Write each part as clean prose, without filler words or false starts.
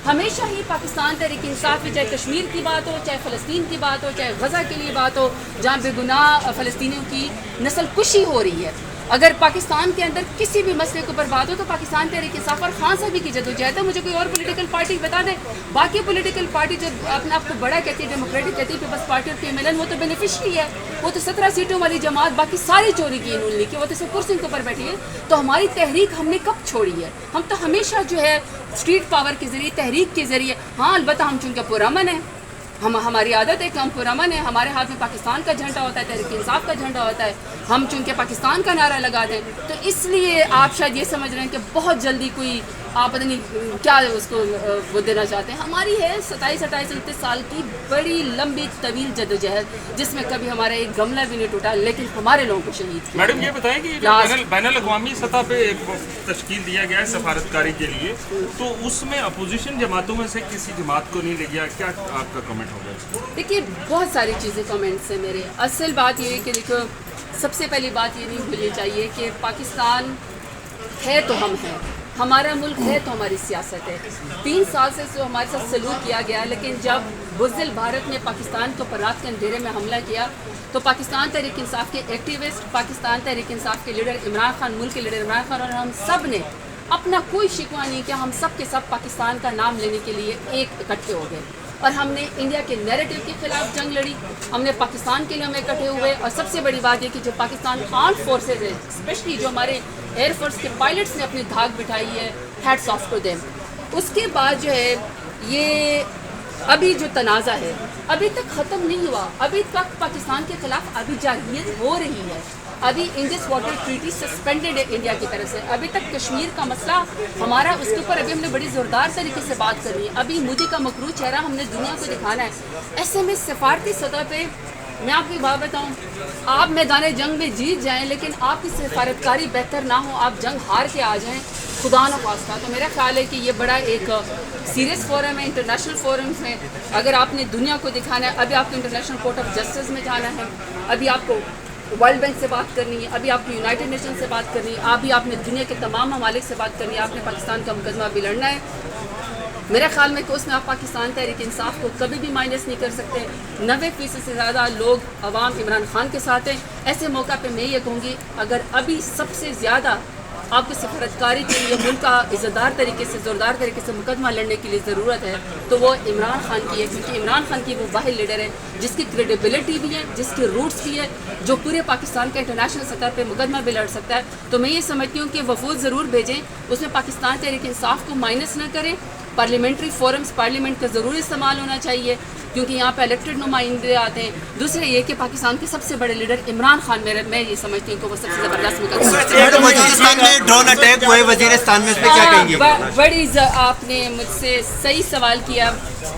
ہمیشہ ہی پاکستان تحریک انصاف میں چاہے کشمیر کی بات ہو، چاہے فلسطین کی بات ہو، چاہے غزہ کے لیے بات ہو جہاں بے گناہ فلسطینیوں کی نسل کشی ہو رہی ہے، اگر پاکستان کے اندر کسی بھی مسئلے کے اوپر بات ہو تو پاکستان تحریک انصاف اور خان صاحب کی جدوجہد ہے. مجھے کوئی اور پولیٹیکل پارٹی بتا دیں. باقی پولیٹیکل پارٹی جو اپنے آپ کو بڑا کہتی ہے، ڈیموکریٹک کہتی ہے، پیپلز پارٹی اور PMLN، وہ تو بینیفیشری ہے. وہ تو 17 سیٹوں والی جماعت باقی ساری چوری کی انہوں نے کی، وہ تو صرف کرسیوں کے اوپر بیٹھی ہے. تو ہماری تحریک ہم نے کب چھوڑی ہے؟ ہم تو ہمیشہ جو ہے اسٹریٹ پاور کے ذریعے، تحریک کے ذریعے، ہاں البتہ ہم چونکہ پرامن ہیں، ہماری عادت ہے کہ ہم پرامن ہیں، ہمارے ہاتھ میں پاکستان کا جھنڈا ہوتا ہے، تحریک انصاف کا جھنڈا ہوتا ہے، ہم چونکہ پاکستان کا نعرہ لگا دیں تو اس لیے آپ شاید یہ سمجھ رہے ہیں کہ بہت جلدی کوئی آپ پتہ نہیں کیا اس کو وہ دینا چاہتے ہیں. ہماری ہے 27-28-29 سال کی بڑی لمبی طویل جدوجہد جس میں کبھی ہمارا ایک گملہ بھی نہیں ٹوٹا، لیکن ہمارے لوگوں کو شہید کیا. میڈم یہ بتائیں کہ بین الاقوامی سطح پہ ایک تشکیل دیا گیا ہے سفارتکاری کے لیے، تو اس میں اپوزیشن جماعتوں میں سے کسی جماعت کو نہیں لے گیا، کیا آپ کا کمنٹ ہوگا؟ دیکھیے بہت ساری چیزیں کمنٹس ہیں میرے. اصل بات یہ ہے کہ دیکھو، سب سے پہلی بات یہ نہیں بھولنی چاہیے کہ پاکستان ہے تو ہم ہیں، ہمارا ملک ہے تو ہماری سیاست ہے. 3 سال سے جو ہمارے ساتھ سلوک کیا گیا، لیکن جب بزدل بھارت نے پاکستان کو رات کے اندھیرے میں حملہ کیا تو پاکستان تحریک انصاف کے ایکٹیوسٹ، پاکستان تحریک انصاف کے لیڈر عمران خان، ملک کے لیڈر عمران خان اور ہم سب نے اپنا کوئی شکوہ نہیں کیا. ہم سب کے سب پاکستان کا نام لینے کے لیے ایک اکٹھے ہو گئے اور ہم نے انڈیا کے نیریٹو کے خلاف جنگ لڑی. ہم نے پاکستان کے لیے ہم اکٹھے ہوئے. اور سب سے بڑی بات یہ کہ جو پاکستان آرمڈ فورسز ہے، اسپیشلی جو ہمارے ایئر فورس کے پائلٹس نے اپنی دھاک بٹھائی ہے، ہیٹس آف ٹو دیم. اس کے بعد جو ہے یہ ابھی جو تنازع ہے ابھی تک ختم نہیں ہوا. ابھی تک پاکستان کے خلاف ابھی جارحیت ہو رہی ہے. ابھی انڈس واٹر ٹریٹی سسپینڈڈ ہے انڈیا کی طرف سے. ابھی تک کشمیر کا مسئلہ ہمارا، اس کے اوپر ابھی ہم نے بڑی زوردار طریقے سے بات کرنی ہے. ابھی مودی کا مکروہ چہرہ ہم نے دنیا کو دکھانا ہے. ایسے میں سفارتی سطح پہ میں آپ کو ایک بات بتاؤں، آپ میدان جنگ میں جیت جائیں لیکن آپ کی سفارتکاری بہتر نہ ہو، آپ جنگ ہار کے آ جائیں خدا نہ خواستہ، تو میرا خیال ہے کہ یہ بڑا ایک سیریس فورم ہے. انٹرنیشنل فورمز میں اگر آپ نے دنیا کو دکھانا ہے، ابھی آپ کو انٹرنیشنل کورٹ آف جسٹس میں جانا ہے، ابھی آپ کو ورلڈ بینک سے بات کرنی ہے، ابھی آپ کو یونائٹڈ نیشن سے بات کرنی ہے، ابھی آپ نے دنیا کے تمام ممالک سے بات کرنی ہے، آپ نے پاکستان کا مقدمہ بھی لڑنا ہے. میرے خیال میں کہ اس میں آپ پاکستان تحریک انصاف کو کبھی بھی مائنس نہیں کر سکتے. 90% سے زیادہ لوگ عوام عمران خان کے ساتھ ہیں. ایسے موقع پہ میں یہ کہوں گی اگر ابھی سب سے زیادہ آپ کو سفارتکاری کے لیے ملک کا عزتدار طریقے سے، زوردار طریقے سے مقدمہ لڑنے کے لیے ضرورت ہے تو وہ عمران خان کی ہے، کیونکہ عمران خان کی وہ واحد لیڈر ہے جس کی کریڈیبلٹی بھی ہے، جس کے روٹس بھی ہے، جو پورے پاکستان کا انٹرنیشنل سطح پہ مقدمہ بھی لڑ سکتا ہے. تو میں یہ سمجھتی ہوں کہ وفود ضرور بھیجیں، اس میں پاکستان تحریک انصاف کو مائنس نہ کریں. پارلیمنٹری فورمز، پارلیمنٹ کا ضرور استعمال ہونا چاہیے کیونکہ یہاں پہ الیکٹڈ نمائندے آتے ہیں. دوسرے یہ کہ پاکستان کے سب سے بڑے لیڈر عمران خان، میں یہ سمجھتی ہوں کہ وہ سب سے زبردست وزیرستان میں ڈرون اٹیک ہوئے، وزیرستان میں اس پہ کیا کہیں گے؟ بڑی آپ نے مجھ سے صحیح سوال کیا.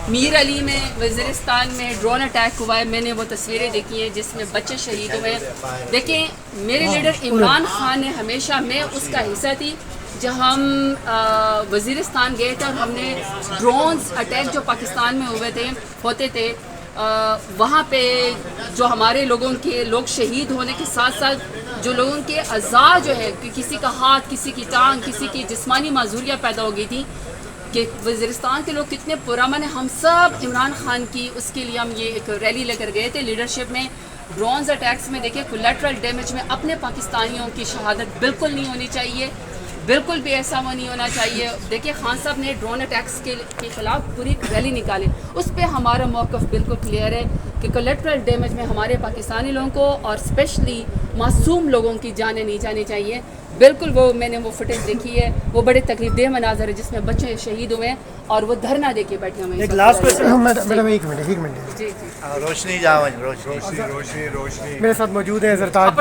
میر علی میں وزیرستان میں ڈرون اٹیک ہوا ہے، میں نے وہ تصویریں دیکھی ہیں جس میں بچے شہید ہوئے ہیں. دیکھیں میرے لیڈر عمران خان نے ہمیشہ، میں اس کا حصہ تھی جب ہم وزیرستان گئے تھے اور ہم نے ڈرونز اٹیک جو پاکستان میں ہوتے تھے وہاں پہ جو ہمارے لوگ شہید ہونے کے ساتھ ساتھ جو لوگوں کے اعضاء جو ہے کہ کسی کا ہاتھ، کسی کی ٹانگ، کسی کی جسمانی معذوریاں پیدا ہو گئی تھی، کہ وزیرستان کے لوگ کتنے پرامن ہیں. ہم سب عمران خان کی اس کے لیے ہم یہ ایک ریلی لے کر گئے تھے لیڈرشپ میں. ڈرونز اٹیکس میں دیکھیں کولیٹرل ڈیمیج میں اپنے پاکستانیوں کی شہادت بالکل نہیں ہونی چاہیے، بالکل بھی ایسا وہ نہیں ہونا چاہیے. دیکھیں خان صاحب نے ڈرون اٹیکس کے خلاف پوری ریلی نکالی، اس پہ ہمارا موقف بالکل کلیئر ہے کہ کولیٹرل ڈیمیج میں ہمارے پاکستانی لوگوں کو اور اسپیشلی معصوم لوگوں کی جانیں نہیں جانی چاہیے. بالکل وہ میں نے وہ فوٹیج دیکھی ہے، وہ بڑے تکلیف دہ مناظر ہے جس میں بچے شہید ہوئے ہیں اور وہ دھرنا دے کے بیٹھے ہوئے ہیں. ایک لاسٹ کوسچن میڈم، ایک منٹ جی روشنی میرے ساتھ موجود ہے زرتاج.